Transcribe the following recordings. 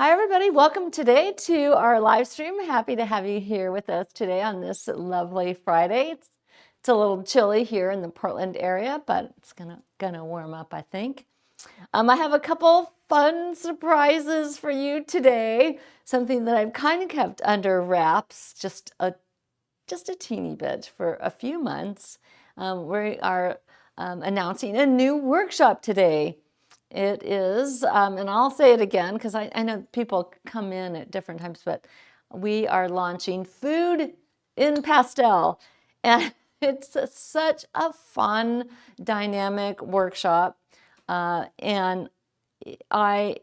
Hi, everybody. Welcome today to our live stream. Happy to have you here with us today on this lovely Friday. It's a little chilly here in the Portland area, but it's gonna warm up, I think. I have a couple fun surprises for you today. Something that I've kind of kept under wraps, just a teeny bit for a few months. We are announcing a new workshop today. It is, and I'll say it again because I know people come in at different times, but we are launching Food in Pastel. And it's such a fun, dynamic workshop. And I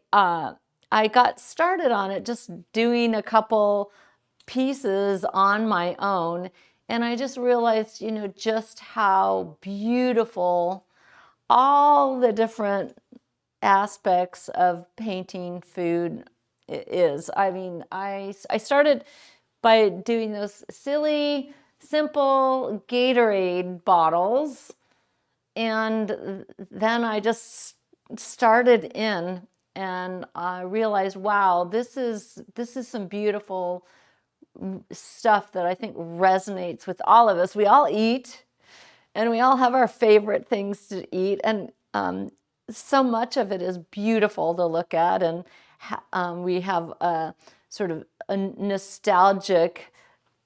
got started on it just doing a couple pieces on my own. And I just realized, just how beautiful all the different aspects of painting food is. I mean, I started by doing those silly, simple Gatorade bottles, and then I just started in, and I realized, wow, this is some beautiful stuff that I think resonates with all of us. We all eat, and we all have our favorite things to eat, and so much of it is beautiful to look at, and we have a sort of a nostalgic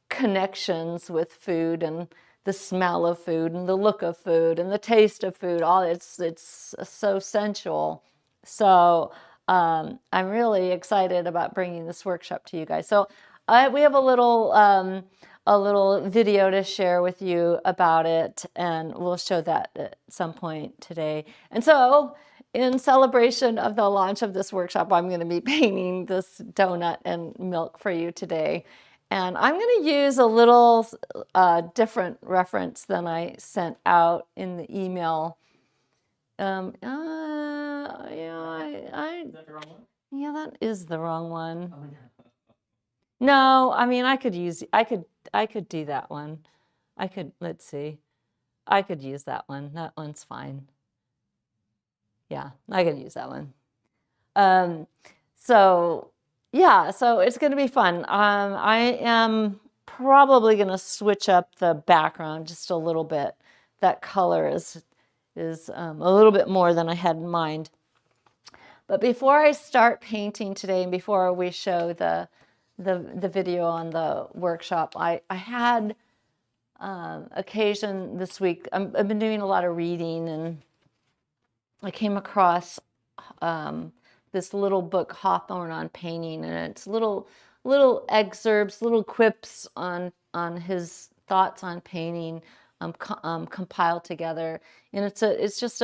connections with food and the smell of food and the look of food and the taste of food. All it's so sensual. So I'm really excited about bringing this workshop to you guys. So we have a little video to share with you about it, and we'll show that at some point today. And so, in celebration of the launch of this workshop, I'm going to be painting this donut and milk for you today. And I'm going to use a little different reference than I sent out in the email. Yeah, Is that the wrong one? yeah, that is the wrong one. Oh, no. No, I mean, I could do that one. Let's see. I could use that one. That one's fine. Yeah, I could use that one. So yeah, so it's going to be fun. I am probably going to switch up the background just a little bit. That color is a little bit more than I had in mind. But before I start painting today, and before we show the video on the workshop, I had occasion this week. I've been doing a lot of reading, and I came across this little book, Hawthorne on Painting, and it's little excerpts, little quips on his thoughts on painting, compiled together, and it's just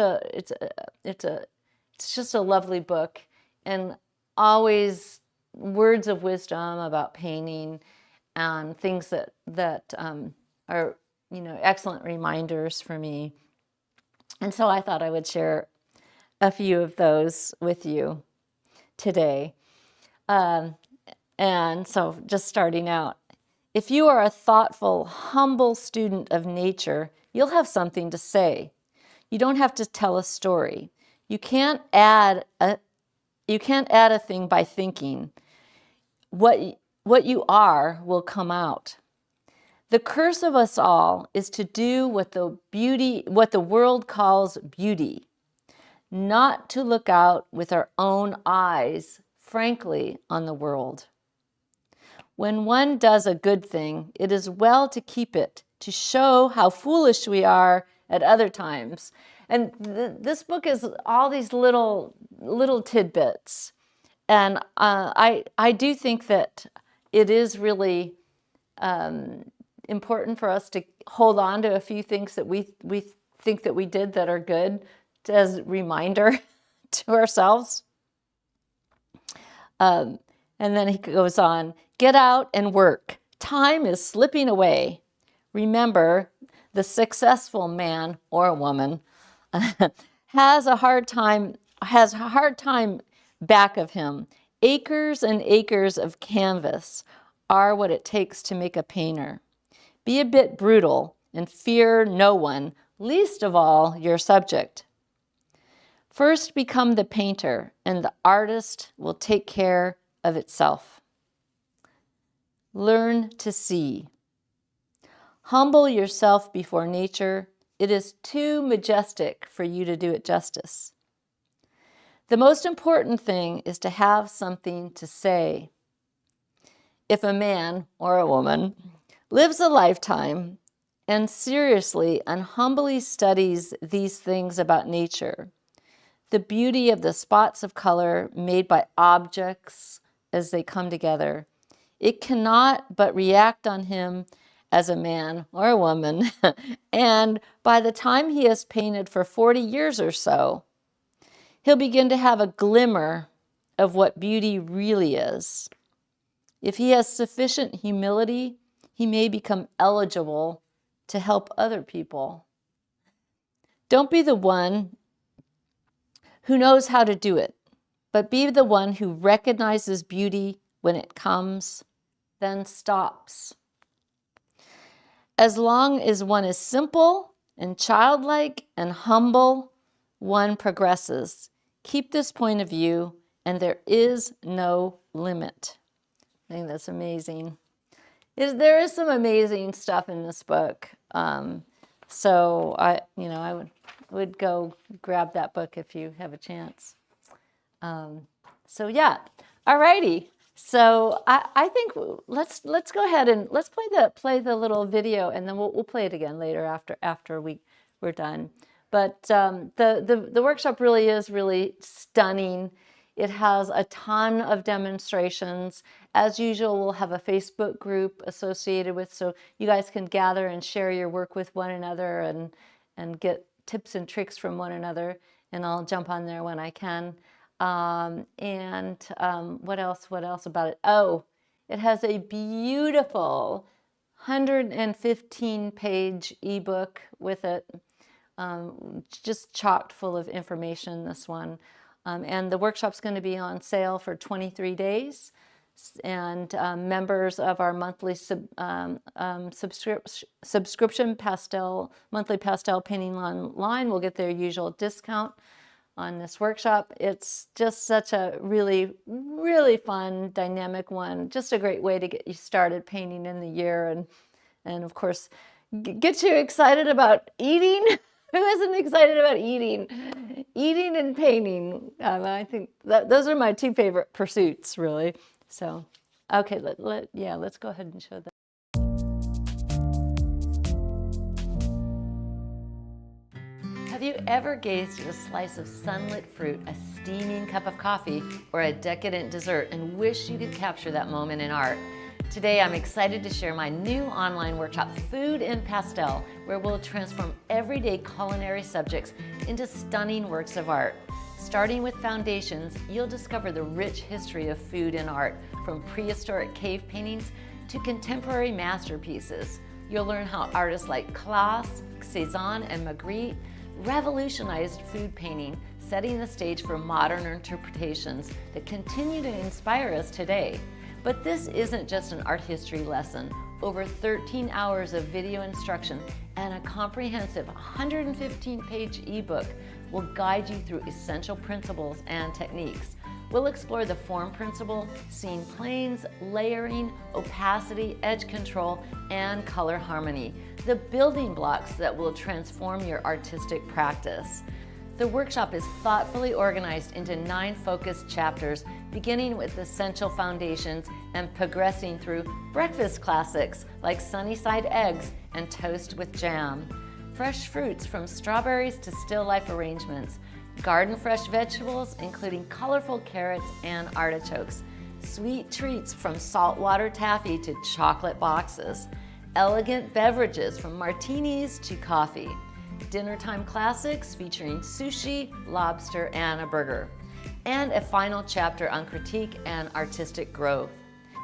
a lovely book, and always words of wisdom about painting and things that are excellent reminders for me. And so I thought I would share a few of those with you today. And so just starting out, if you are a thoughtful, humble student of nature, you'll have something to say. You don't have to tell a story. You can't add a thing by thinking. What you are will come out. The curse of us all is to do what the world calls beauty, not to look out with our own eyes, frankly, on the world. When one does a good thing, it is well to keep it, to show how foolish we are at other times. And this book is all these little tidbits. And I do think that it is really important for us to hold on to a few things that we think that we did that are good, as a reminder to ourselves. And then he goes on, get out and work. Time is slipping away. Remember, the successful man or woman has a hard time back of him. Acres and acres of canvas are what it takes to make a painter. Be a bit brutal and fear no one, least of all your subject. First become the painter, and the artist will take care of itself. Learn to see. Humble yourself before nature. It is too majestic for you to do it justice. The most important thing is to have something to say. If a man or a woman lives a lifetime and seriously and humbly studies these things about nature, the beauty of the spots of color made by objects as they come together, it cannot but react on him as a man or a woman. And by the time he has painted for 40 years or so, he'll begin to have a glimmer of what beauty really is. If he has sufficient humility, he may become eligible to help other people. Don't be the one who knows how to do it, but be the one who recognizes beauty when it comes, then stops. As long as one is simple and childlike and humble, one progresses. Keep this point of view, and there is no limit. I think that's amazing. There is some amazing stuff in this book. So I would go grab that book if you have a chance. So yeah, alrighty. So I think let's go ahead and let's play the little video, and then we'll play it again later after we're done. But the workshop really is really stunning. It has a ton of demonstrations. As usual, we'll have a Facebook group associated with, so you guys can gather and share your work with one another and get tips and tricks from one another. And I'll jump on there when I can. What else about it? Oh, it has a beautiful 115-page ebook with it, just chocked full of information, this one. And the workshop's going to be on sale for 23 days. And members of our monthly subscription monthly pastel painting line will get their usual discount on this workshop. It's just such a really, really fun, dynamic one. Just a great way to get you started painting in the year, and of course, get you excited about eating. Who isn't excited about eating? Eating and painting. I think those are my two favorite pursuits, really. So, okay, let's go ahead and show that. Have you ever gazed at a slice of sunlit fruit, a steaming cup of coffee, or a decadent dessert and wished you could capture that moment in art? Today, I'm excited to share my new online workshop, Food in Pastel, where we'll transform everyday culinary subjects into stunning works of art. Starting with foundations, you'll discover the rich history of food and art, from prehistoric cave paintings to contemporary masterpieces. You'll learn how artists like Claes, Cezanne, and Magritte revolutionized food painting, setting the stage for modern interpretations that continue to inspire us today. But this isn't just an art history lesson. Over 13 hours of video instruction and a comprehensive 115-page ebook will guide you through essential principles and techniques. We'll explore the form principle, seeing planes, layering, opacity, edge control, and color harmony, the building blocks that will transform your artistic practice. The workshop is thoughtfully organized into 9 focused chapters, beginning with essential foundations and progressing through breakfast classics like sunny side eggs and toast with jam, fresh fruits from strawberries to still life arrangements, garden fresh vegetables including colorful carrots and artichokes, sweet treats from saltwater taffy to chocolate boxes, elegant beverages from martinis to coffee, dinner time classics featuring sushi, lobster, and a burger, and a final chapter on critique and artistic growth.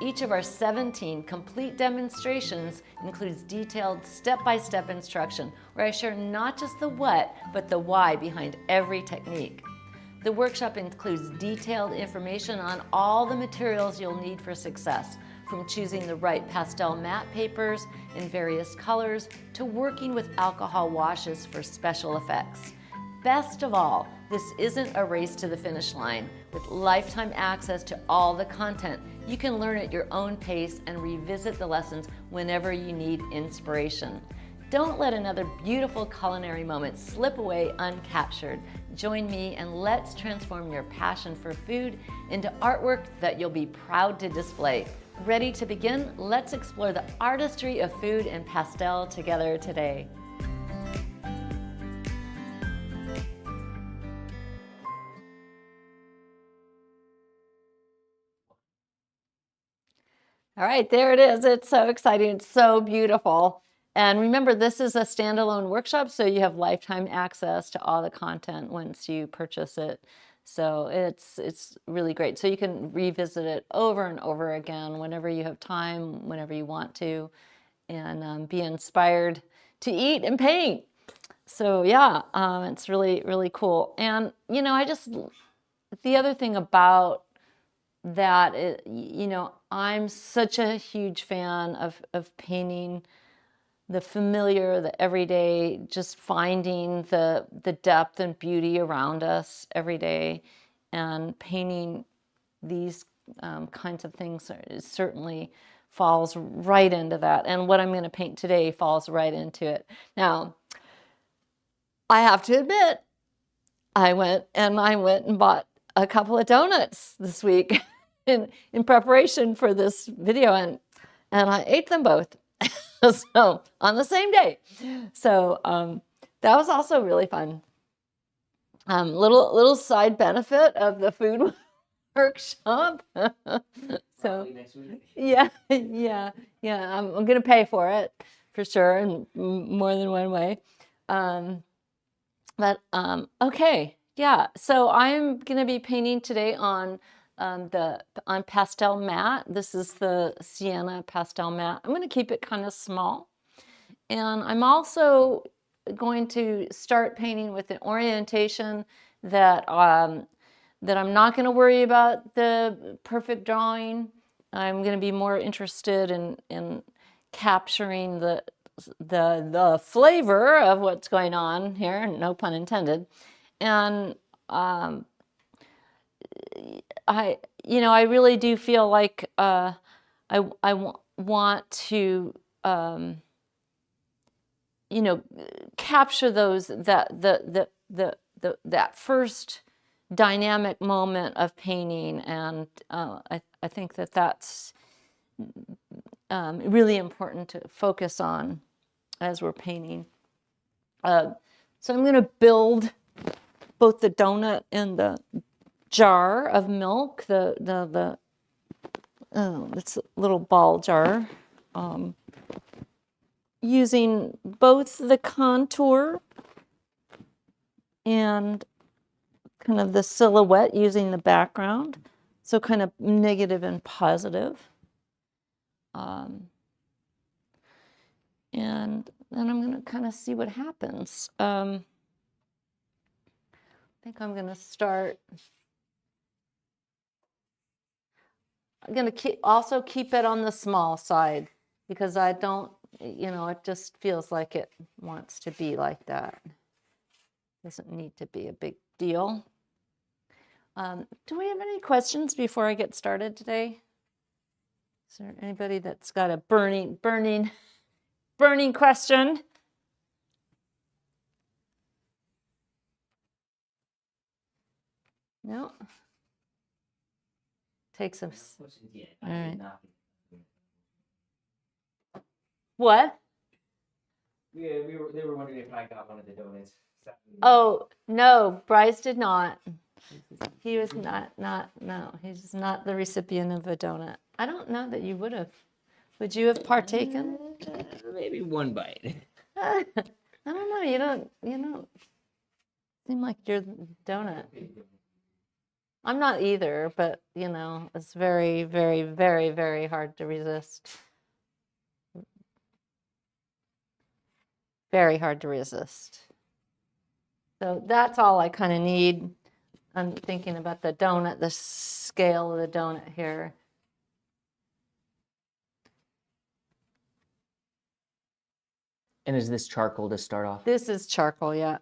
Each of our 17 complete demonstrations includes detailed step-by-step instruction where I share not just the what, but the why behind every technique. The workshop includes detailed information on all the materials you'll need for success, from choosing the right pastel matte papers in various colors to working with alcohol washes for special effects. Best of all, this isn't a race to the finish line. With lifetime access to all the content, you can learn at your own pace and revisit the lessons whenever you need inspiration. Don't let another beautiful culinary moment slip away uncaptured. Join me and let's transform your passion for food into artwork that you'll be proud to display. Ready to begin? Let's explore the artistry of food and pastel together today. All right, there it is. It's so exciting. It's so beautiful. And remember, this is a standalone workshop, so you have lifetime access to all the content once you purchase it. So it's really great. So you can revisit it over and over again whenever you have time, whenever you want to, and be inspired to eat and paint. So yeah, it's really, really cool. And, you know, the other thing about that, you know, I'm such a huge fan of painting the familiar, the everyday, just finding the depth and beauty around us every day, and painting these kinds of things certainly falls right into that. And what I'm going to paint today falls right into it. Now, I have to admit, I went and bought a couple of donuts this week in preparation for this video, and I ate them both. So on the same day. So that was also really fun. Little side benefit of the food workshop. So yeah. I'm gonna pay for it for sure, in more than one way. Okay, yeah. So I'm gonna be painting today on pastel mat. This is the sienna pastel mat. I'm going to keep it kind of small, and I'm also going to start painting with an orientation that that I'm not going to worry about the perfect drawing. I'm going to be more interested in capturing the flavor of what's going on here, no pun intended, and I really do feel like I want to capture that first dynamic moment of painting, and I think that's really important to focus on as we're painting. So I'm going to build both the donut and the jar of milk, it's a little ball jar, using both the contour and kind of the silhouette, using the background, so kind of negative and positive. And then I'm going to kind of see what happens. I think I'm going to start. I'm going to also keep it on the small side, because I don't, it just feels like it wants to be like that. Doesn't need to be a big deal. Do we have any questions before I get started today? Is there anybody that's got a burning question? No? Take some. All right. What? They were wondering if I got one of the donuts. Oh, no, Bryce did not. He was no, he's not the recipient of a donut. I don't know that you would have. Would you have partaken? Maybe one bite. I don't know. You don't seem like you're the donut. I'm not either, but it's very, very, very, very hard to resist. Very hard to resist. So that's all I kind of need. I'm thinking about the donut, the scale of the donut here. And is this charcoal to start off? This is charcoal, yeah.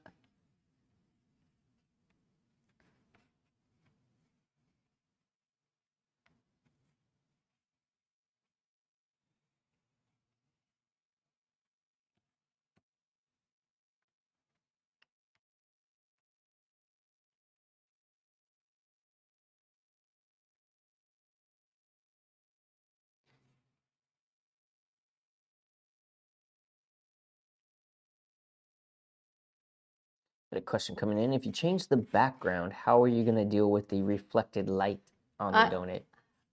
A question coming in. If you change the background, how are you going to deal with the reflected light on the donut?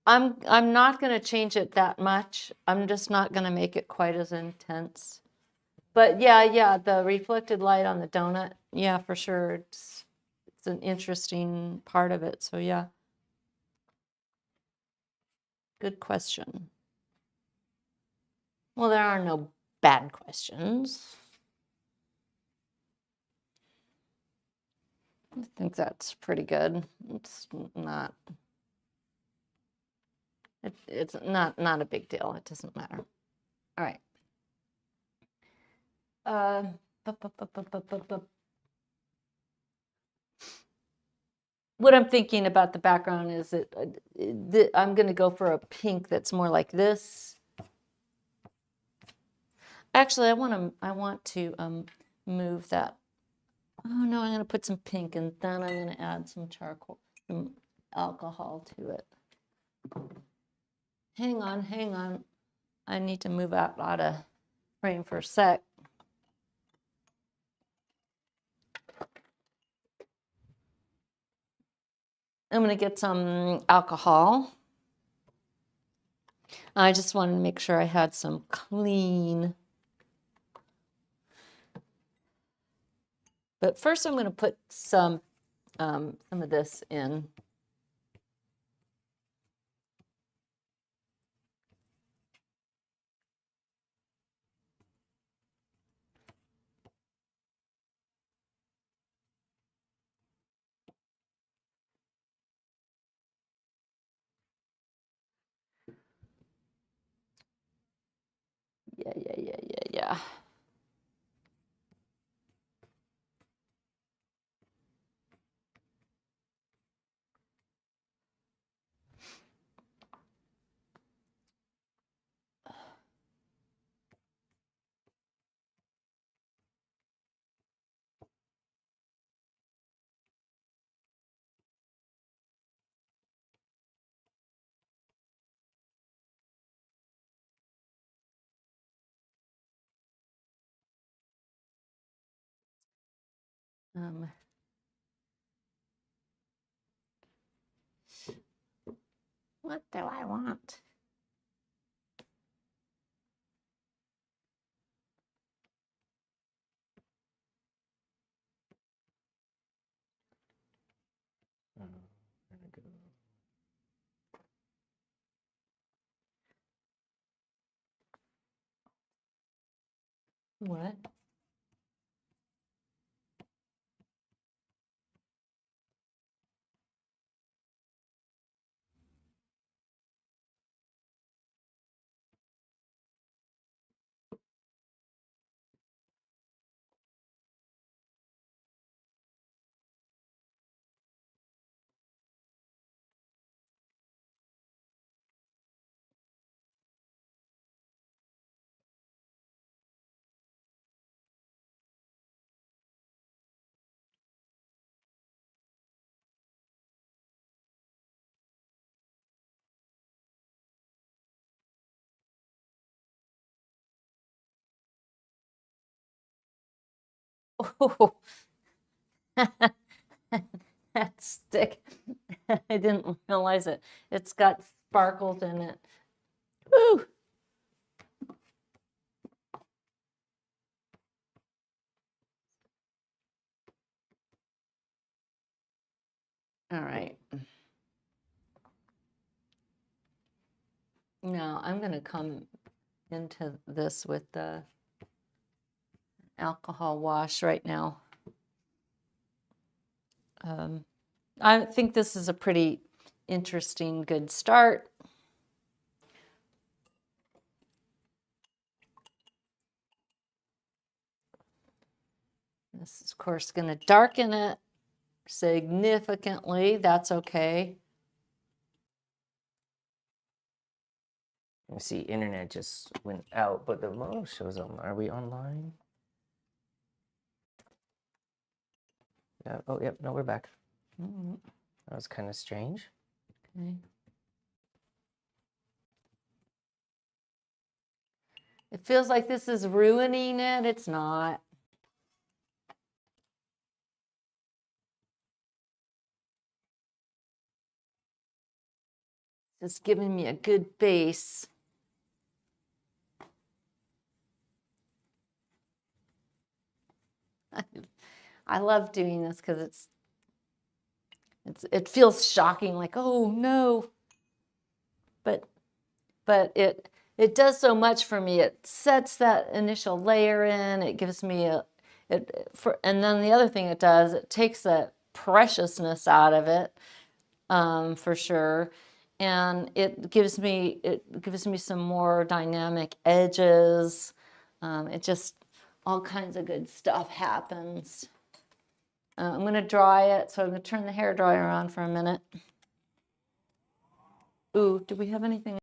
I'm not going to change it that much. I'm just not going to make it quite as intense. But yeah, the reflected light on the donut, yeah, for sure. It's an interesting part of it. So yeah. Good question. Well, there are no bad questions. I think that's pretty good. It's not. It's not a big deal. It doesn't matter. All right. What I'm thinking about the background is that I'm going to go for a pink that's more like this. Actually, I want to move that. Oh no, I'm going to put some pink and then I'm going to add some charcoal, some alcohol to it. Hang on. I need to move out of frame for a sec. I'm going to get some alcohol. I just wanted to make sure I had some clean. But first I'm going to put some of this in. Yeah. What do I want? What? Oh, that stick. I didn't realize it. It's got sparkles in it. Woo! All right. Now I'm going to come into this with the alcohol wash right now. I think this is a pretty interesting, good start. This is, of course, going to darken it significantly. That's okay. You see, internet just went out, but the model shows up. Are we online? Yeah. Oh, yep. No, we're back. That was kind of strange. Okay. It feels like this is ruining it. It's not. Just giving me a good base. I love doing this because it feels shocking, like, oh no, but it does so much for me. It sets that initial layer in. It gives me and then the other thing it does, it takes that preciousness out of it, for sure, and it gives me some more dynamic edges. It just all kinds of good stuff happens. I'm going to dry it, so I'm going to turn the hair dryer on for a minute. Ooh, do we have anything?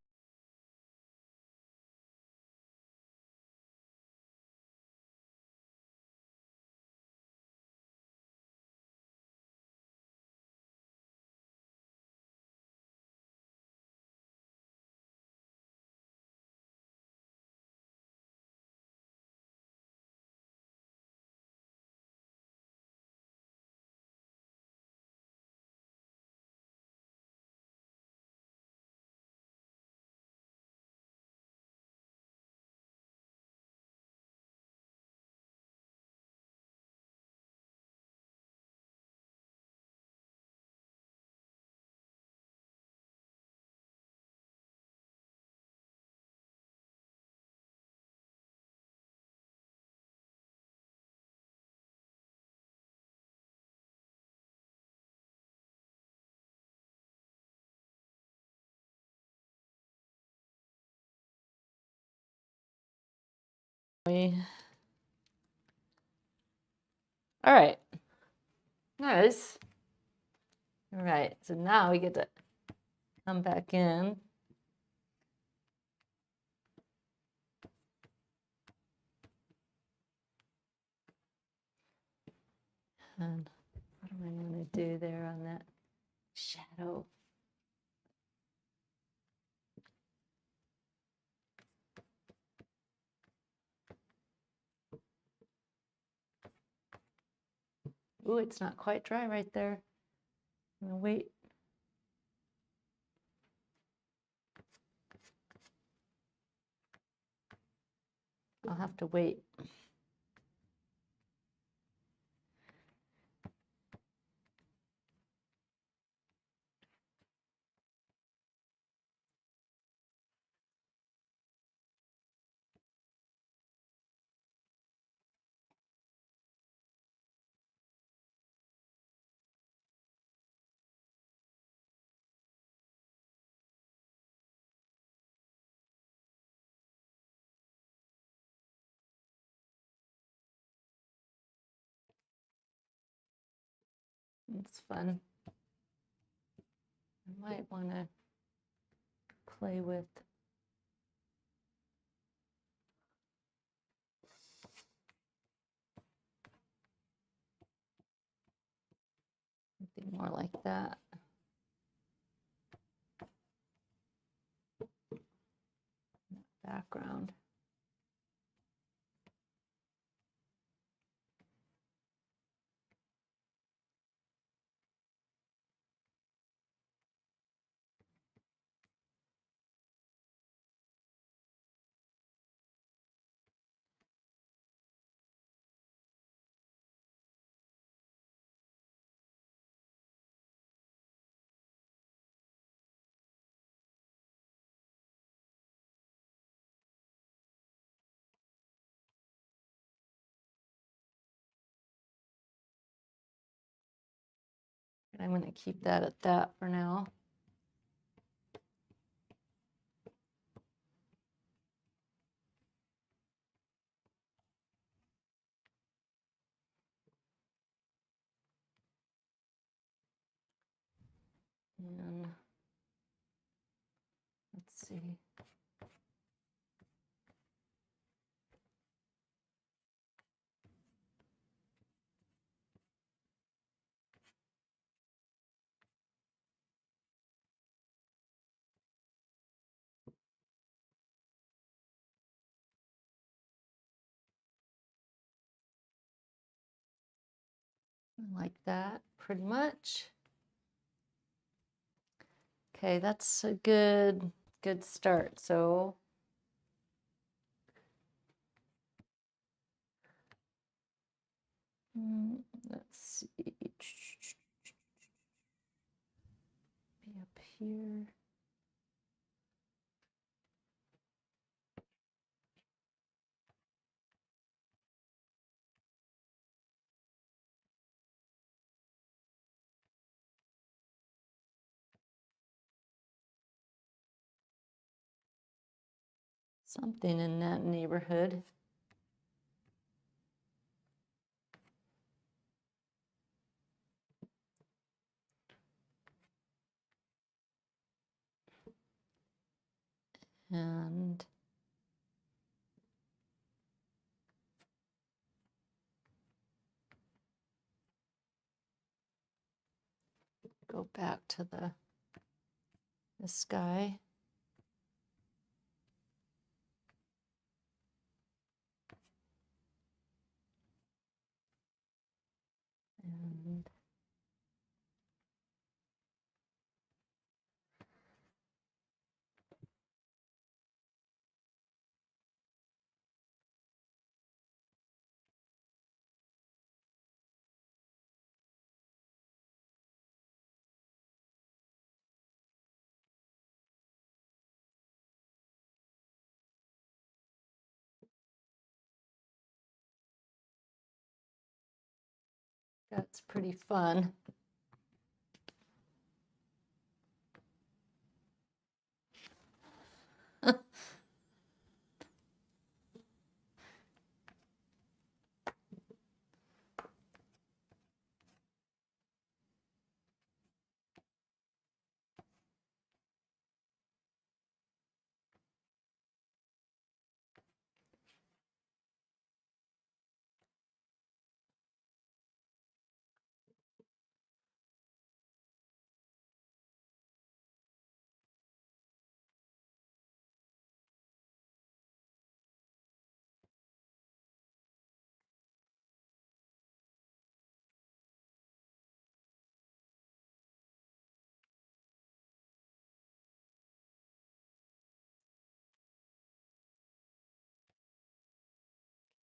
All right. Nice. All right. So now we get to come back in. And what am I going to do there on that shadow? Ooh, it's not quite dry right there. I'm going to wait. I'll have to wait. It's fun. I might want to play with something more like that. Background. I'm going to keep that at that for now. And let's see. Like that, pretty much. Okay, that's a good start. So let's see. Be up here. Something in that neighborhood. And go back to the sky. And that's pretty fun.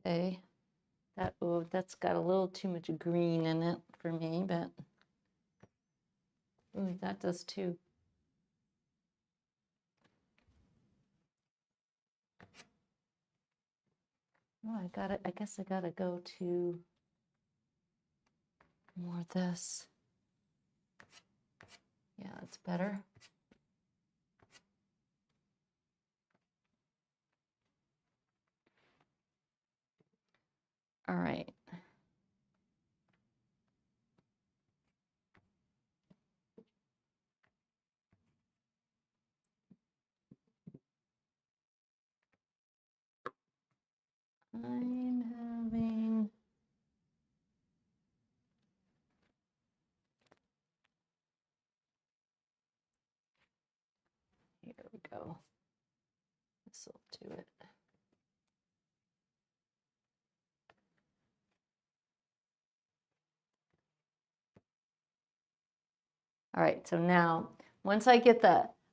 Okay. That's got a little too much green in it for me, but that does too. Oh, I guess I gotta go to more of this. Yeah, it's better. All right. I'm having here we go. This will do it. All right, so now once I get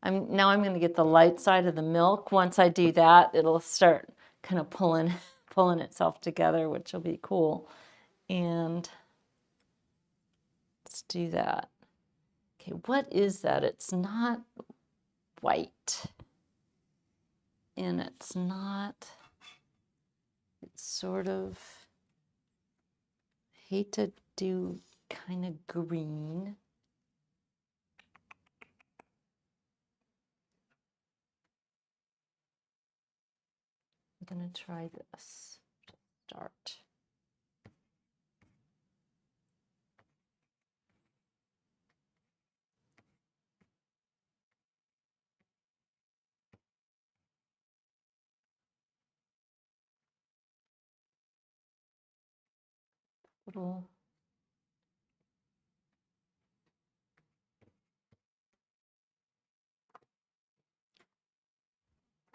I'm going to get the light side of the milk. Once I do that, it'll start kind of pulling itself together, which will be cool. And let's do that. Okay, what is that? It's not white. And it's sort of, hate to do kind of green. I'm going to try this. Start. Little.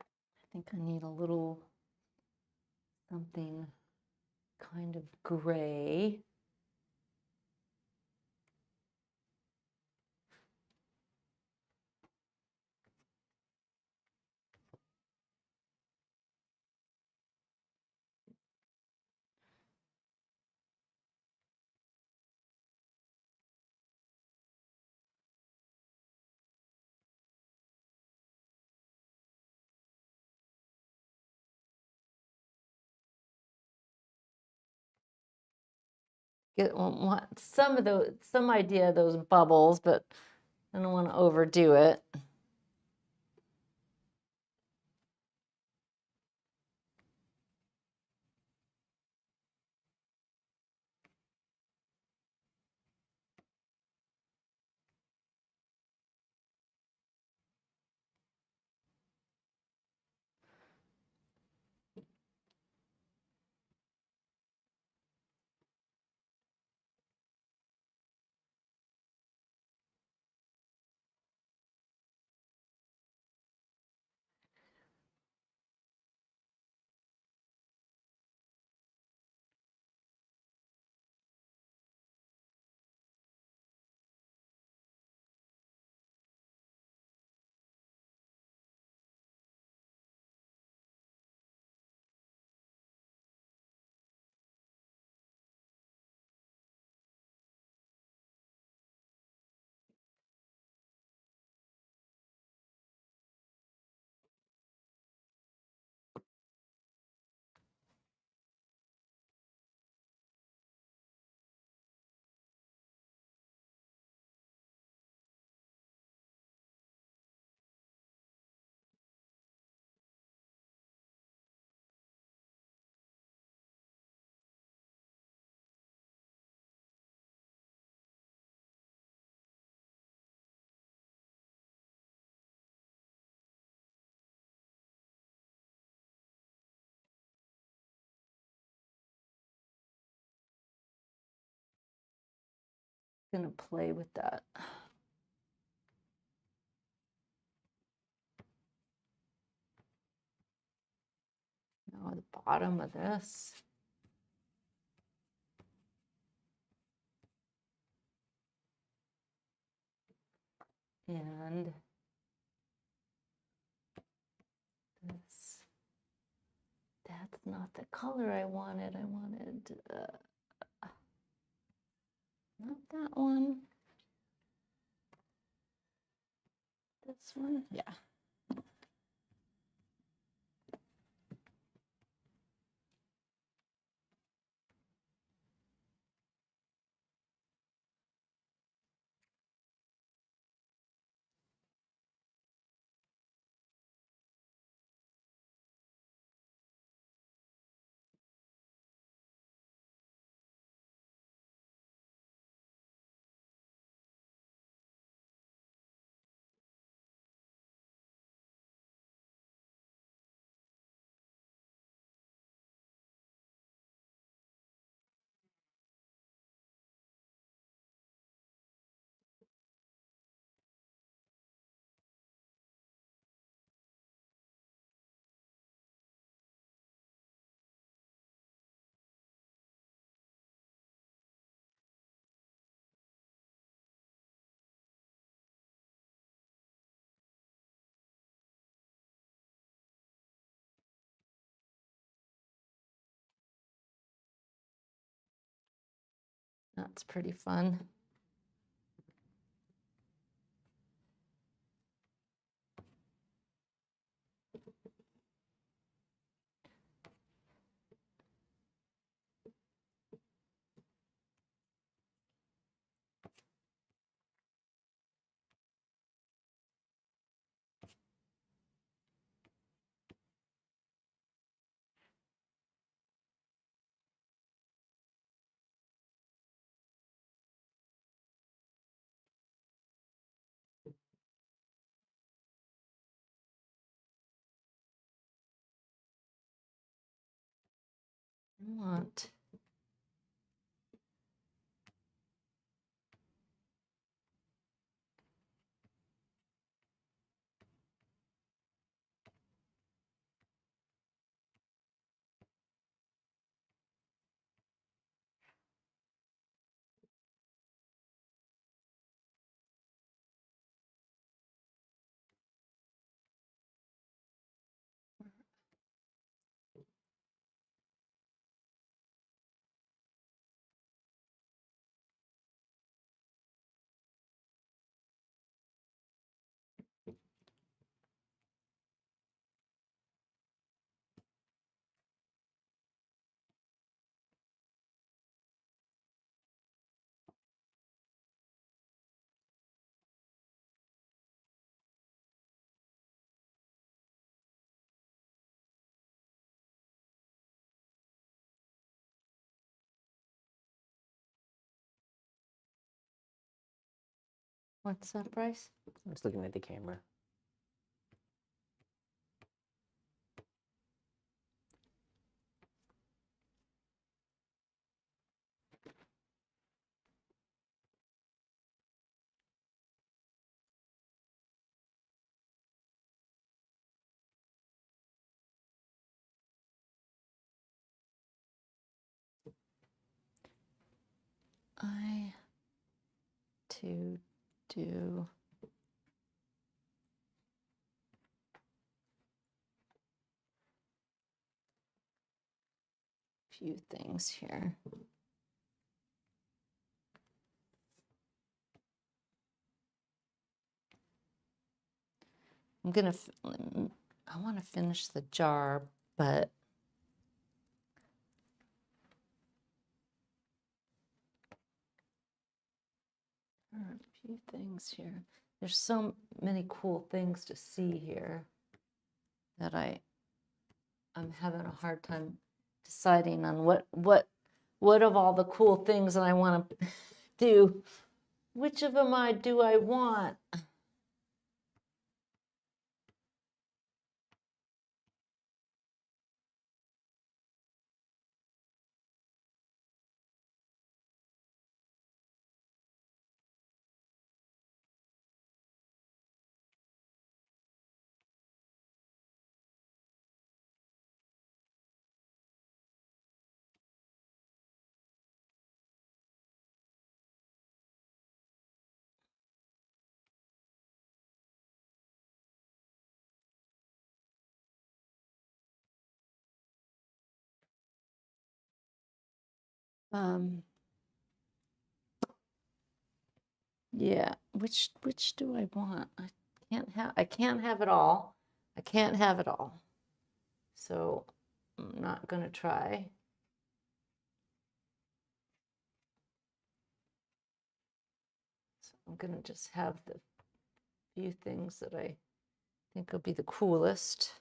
I think I need a little something kind of gray. want some idea of those bubbles, but I don't want to overdo it. Gonna play with that. Now the bottom of this. And this. That's not the color I wanted. I wanted not that one. This one, yeah. That's pretty fun. I want What's that, Bryce? I'm just looking at the camera. I to do a few things here. I'm gonna, I want to finish the jar, but there are a few things here. There's so many cool things to see here that I'm having a hard time deciding on what of all the cool things that I want to do, which of them do I want? Yeah, which do I want? I can't have it all. I can't have it all. So I'm not gonna try. So I'm gonna just have the few things that I think will be the coolest.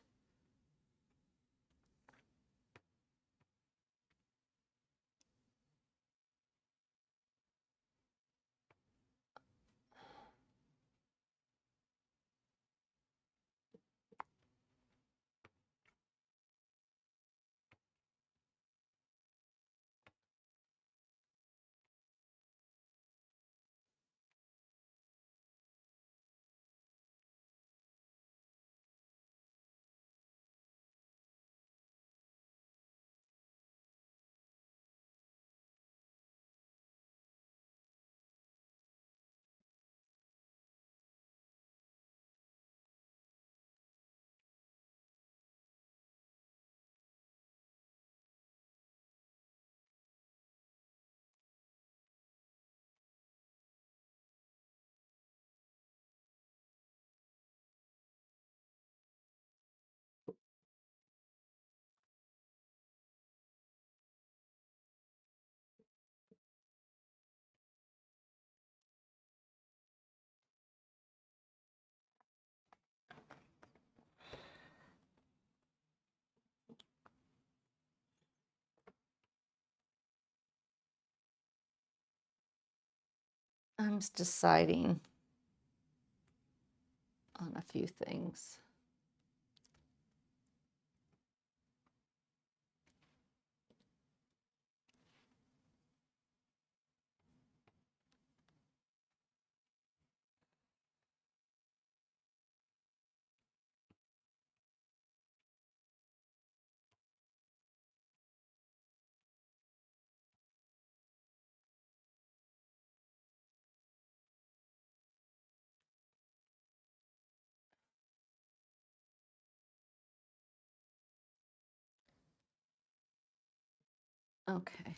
I'm just deciding on a few things. Okay.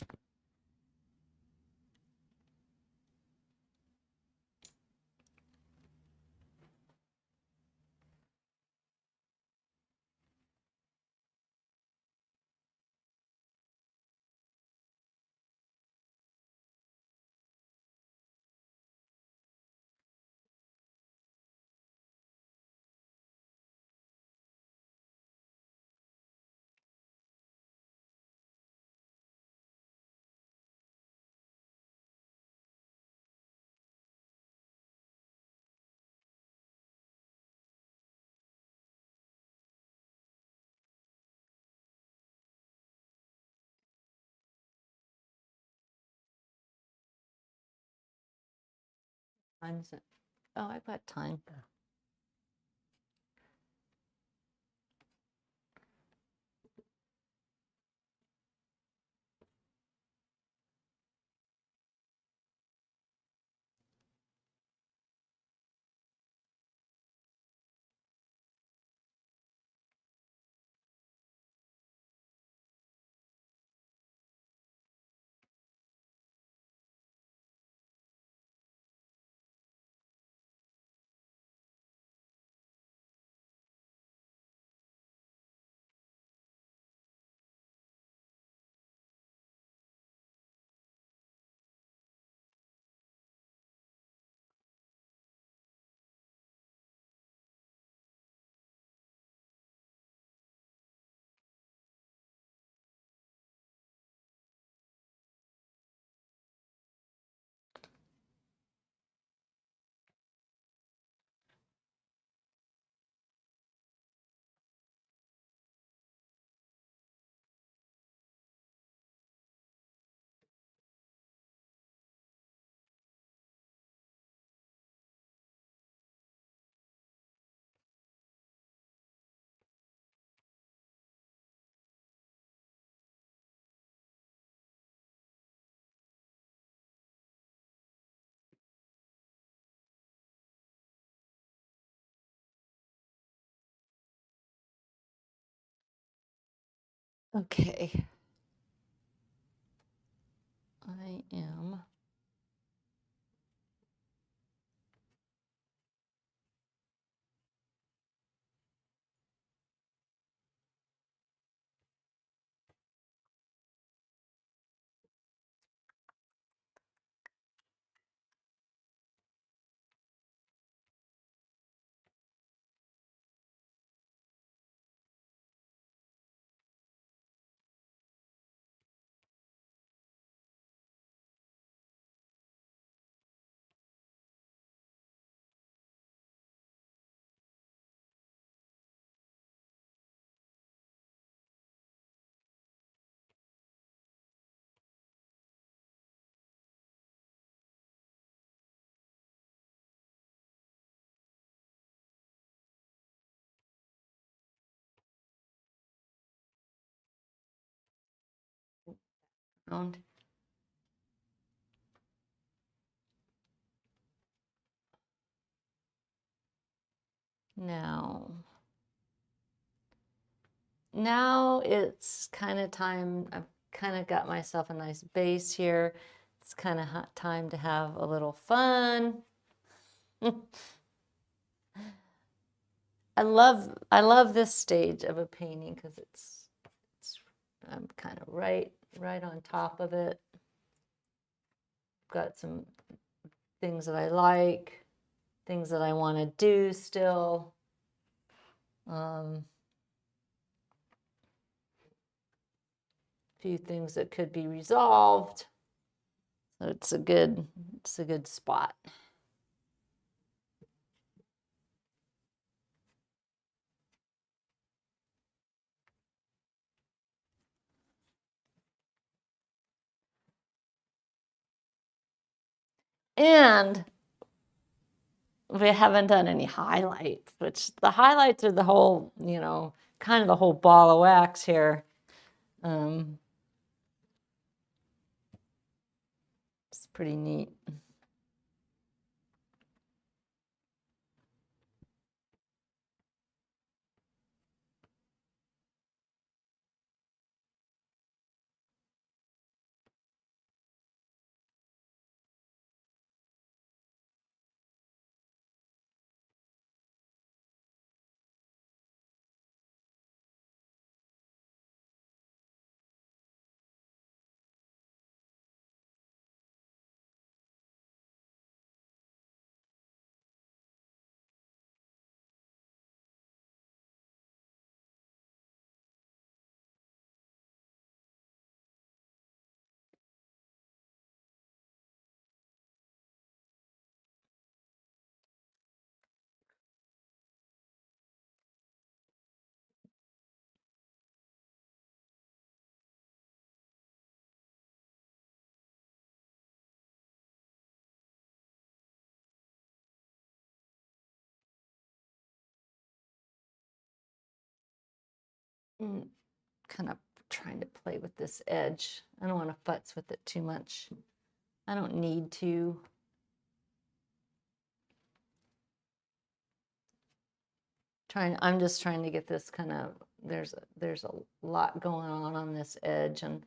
Time's it? Oh, I've got time. Okay. I am. Found. Now it's kind of time. I've kind of got myself a nice base here. It's kind of time to have a little fun. I love this stage of a painting because it's I'm kind of right on top of it. Got some things that I like, things that I want to do still. Few things that could be resolved. So it's a good spot. And we haven't done any highlights, which the highlights are the whole, kind of the whole ball of wax here. It's pretty neat. kind of trying to play with this edge. I don't want to futz with it too much. I don't need to. I'm just trying to get this kind of, there's a lot going on this edge, and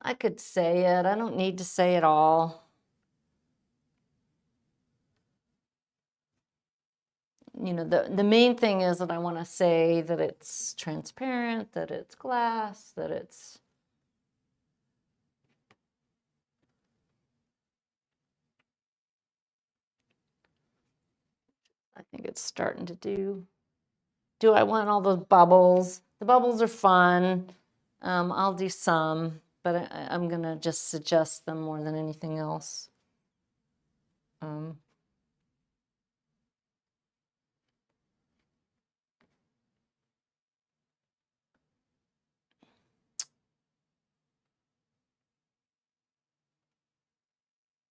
I could say it. I don't need to say it all. You know, the main thing is that I want to say that it's transparent, that it's glass, that it's I think it's starting to do. Do I want all those bubbles? The bubbles are fun. I'll do some, but I'm going to just suggest them more than anything else.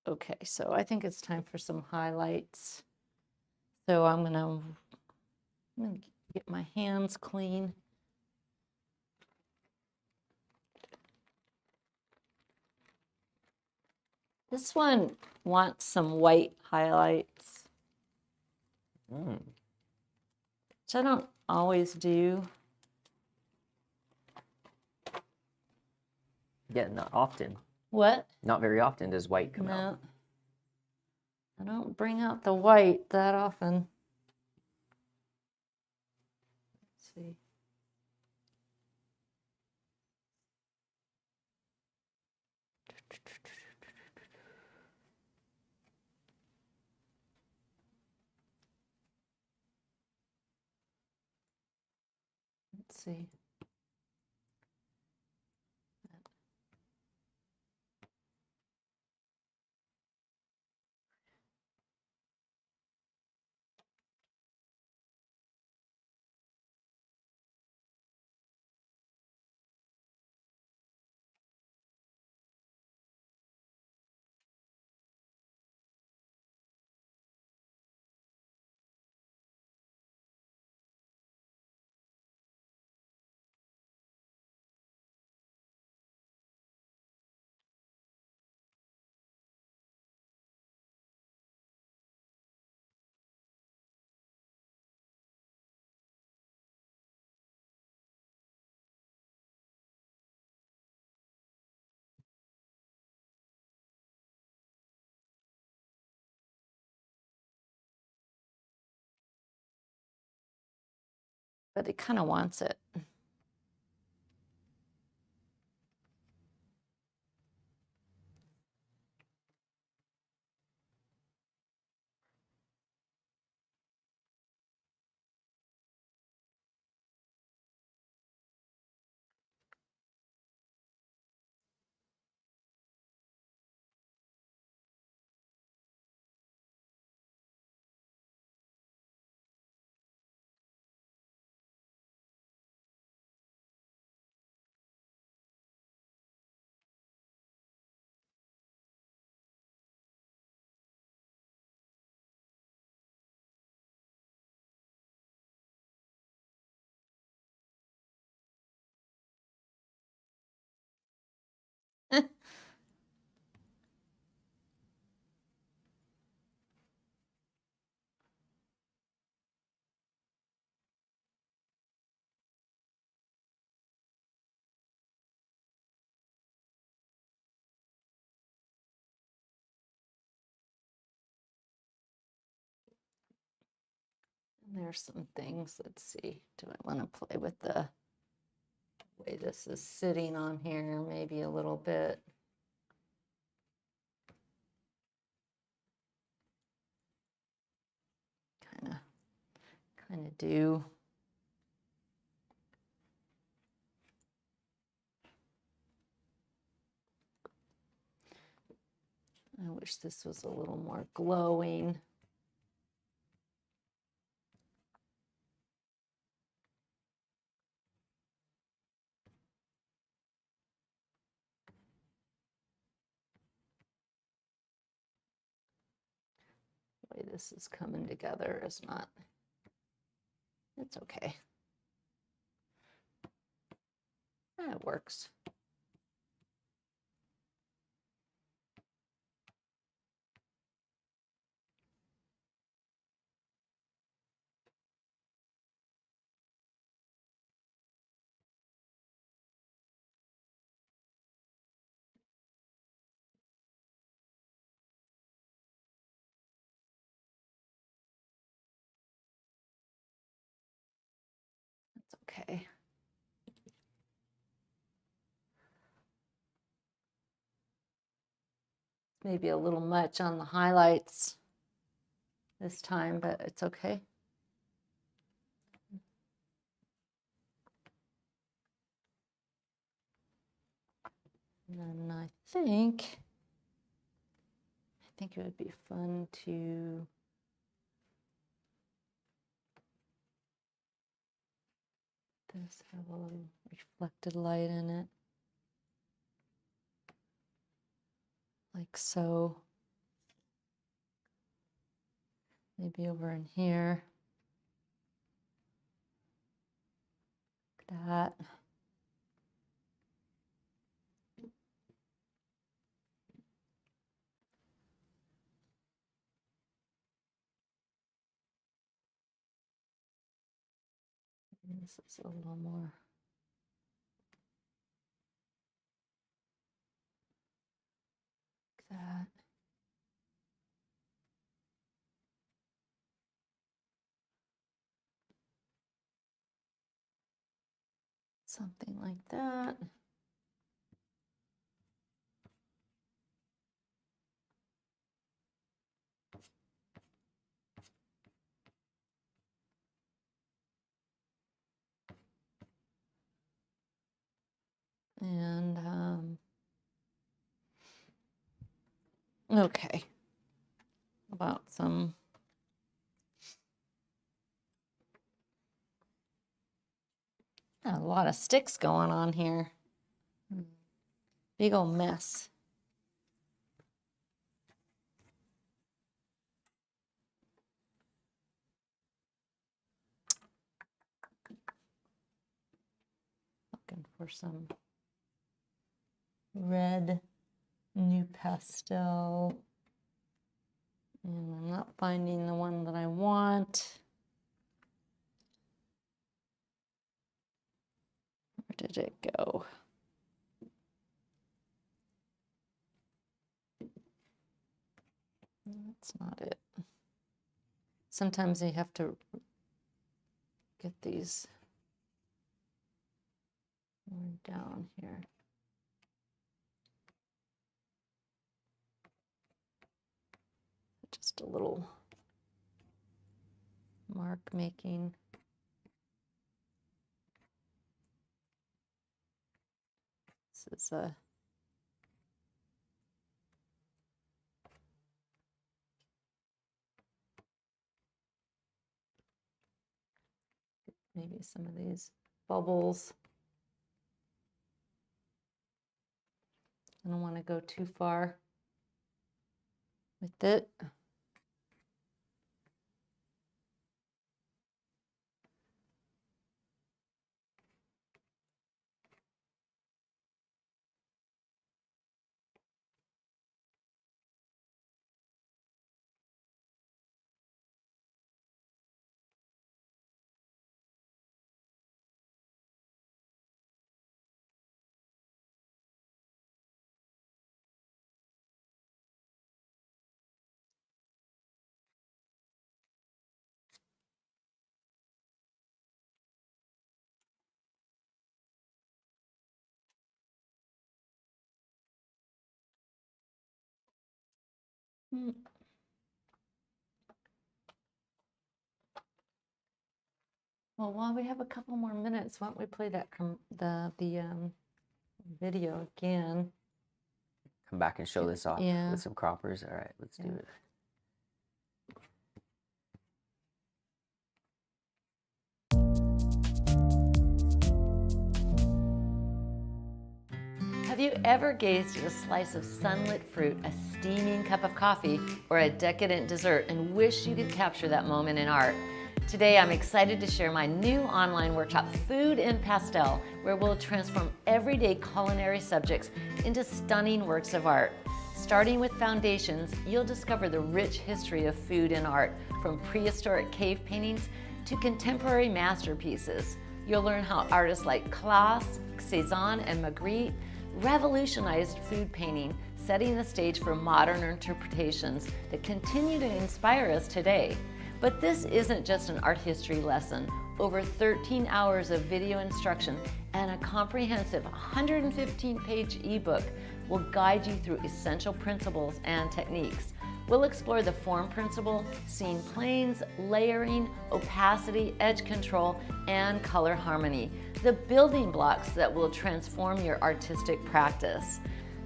Okay, so I think it's time for some highlights. So I'm gonna get my hands clean. This one wants some white highlights, which I don't always do. Yeah, not often. What? Not very often does white come out. No, I don't bring out the white that often. Let's see. Let's see. But it kind of wants it. There's some things, let's see, do I want to play with the way this is sitting on here, maybe a little bit. Kind of do. I wish this was a little more glowing. The way this is coming together is not, it's okay. That works. That's okay. Maybe a little much on the highlights this time, but it's okay. And then I think it would be fun to this have a little reflected light in it, like so. Maybe over in here, like that. This is a little more. Like that. Something like that. And okay, about some a lot of sticks going on here. Big old mess. Looking for some red new pastel. And I'm not finding the one that I want. Where did it go? That's not it. Sometimes you have to get these more down here. Just a little mark making. This is a maybe some of these bubbles. I don't want to go too far with it. Well, while we have a couple more minutes, why don't we play that the video again? Come back and show this off Yeah. with some croppers. All right, let's do it. Have you ever gazed at a slice of sunlit fruit, a steaming cup of coffee, or a decadent dessert and wished you could capture that moment in art? Today, I'm excited to share my new online workshop, Food in Pastel, where we'll transform everyday culinary subjects into stunning works of art. Starting with foundations, you'll discover the rich history of food and art, from prehistoric cave paintings to contemporary masterpieces. You'll learn how artists like Claes, Cezanne, and Magritte revolutionized food painting, setting the stage for modern interpretations that continue to inspire us today. But this isn't just an art history lesson. Over 13 hours of video instruction and a comprehensive 115-page ebook will guide you through essential principles and techniques. We'll explore the form principle, scene planes, layering, opacity, edge control, and color harmony, the building blocks that will transform your artistic practice.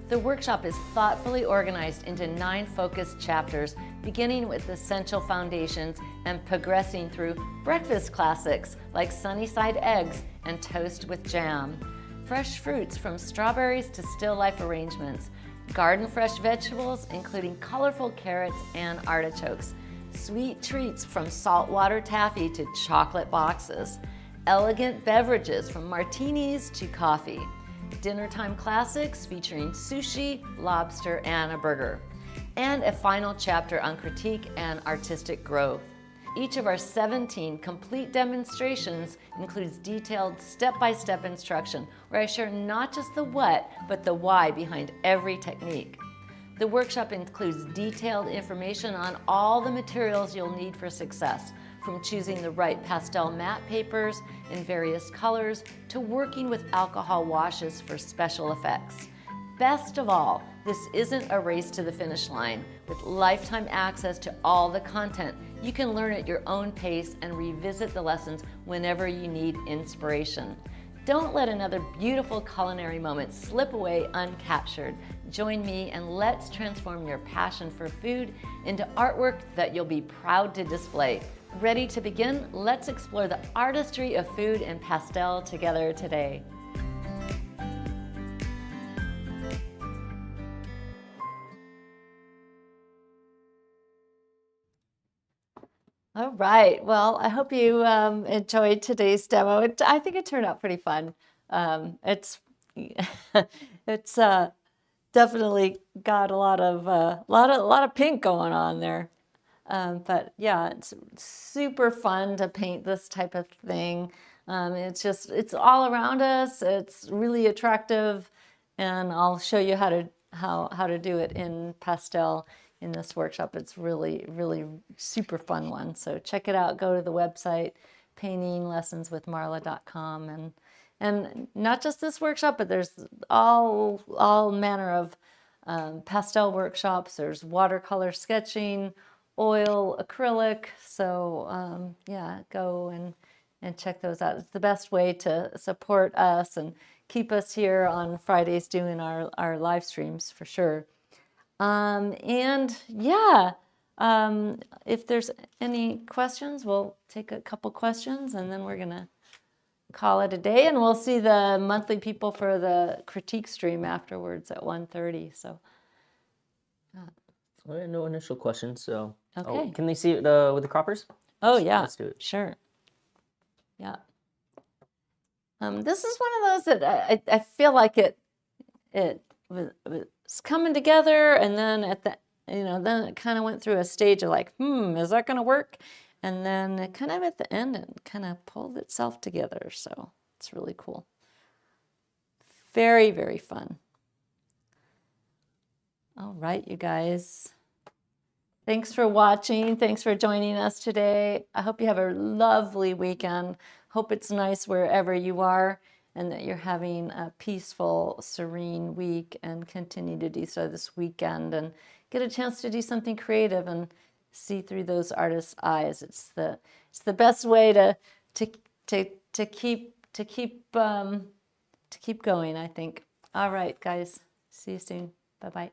The workshop is thoughtfully organized into 9 focused chapters, beginning with essential foundations and progressing through breakfast classics like sunny side eggs and toast with jam, fresh fruits from strawberries to still life arrangements, garden fresh vegetables including colorful carrots and artichokes, sweet treats from saltwater taffy to chocolate boxes, elegant beverages from martinis to coffee, dinner time classics featuring sushi, lobster, and a burger, and a final chapter on critique and artistic growth. Each of our 17 complete demonstrations includes detailed step-by-step instruction where I share not just the what, but the why behind every technique. The workshop includes detailed information on all the materials you'll need for success, from choosing the right pastel matte papers in various colors to working with alcohol washes for special effects. Best of all, this isn't a race to the finish line. With lifetime access to all the content, you can learn at your own pace and revisit the lessons whenever you need inspiration. Don't let another beautiful culinary moment slip away uncaptured. Join me and let's transform your passion for food into artwork that you'll be proud to display. Ready to begin? Let's explore the artistry of food and pastel together today. All right, well, I hope you enjoyed today's demo. I think it turned out pretty fun. It's it's definitely got a lot of pink going on there. But yeah, it's super fun to paint this type of thing. It's all around us. It's really attractive, and I'll show you how to do it in pastel in this workshop. It's really super fun one. So check it out. Go to the website paintinglessonswithmarla.com, and not just this workshop, but there's all manner of pastel workshops. There's watercolor sketching, oil, acrylic. So yeah, go and check those out. It's the best way to support us and keep us here on Fridays doing our live streams for sure. And yeah, if there's any questions, we'll take a couple questions and then we're gonna call it a day, and we'll see the monthly people for the critique stream afterwards at 1:30. So No initial questions, so okay. Can they see it with the croppers? Oh yeah, let's do it. Sure. Yeah. This is one of those that I feel like it was coming together, and then then it kind of went through a stage of like, is that going to work? And then it kind of at the end, it kind of pulled itself together. So it's really cool. Very fun. All right, you guys. Thanks for watching. Thanks for joining us today. I hope you have a lovely weekend. Hope it's nice wherever you are, and that you're having a peaceful, serene week, and continue to do so this weekend and get a chance to do something creative and see through those artists' eyes. It's the best way to keep going, I think. All right, guys. See you soon. Bye-bye.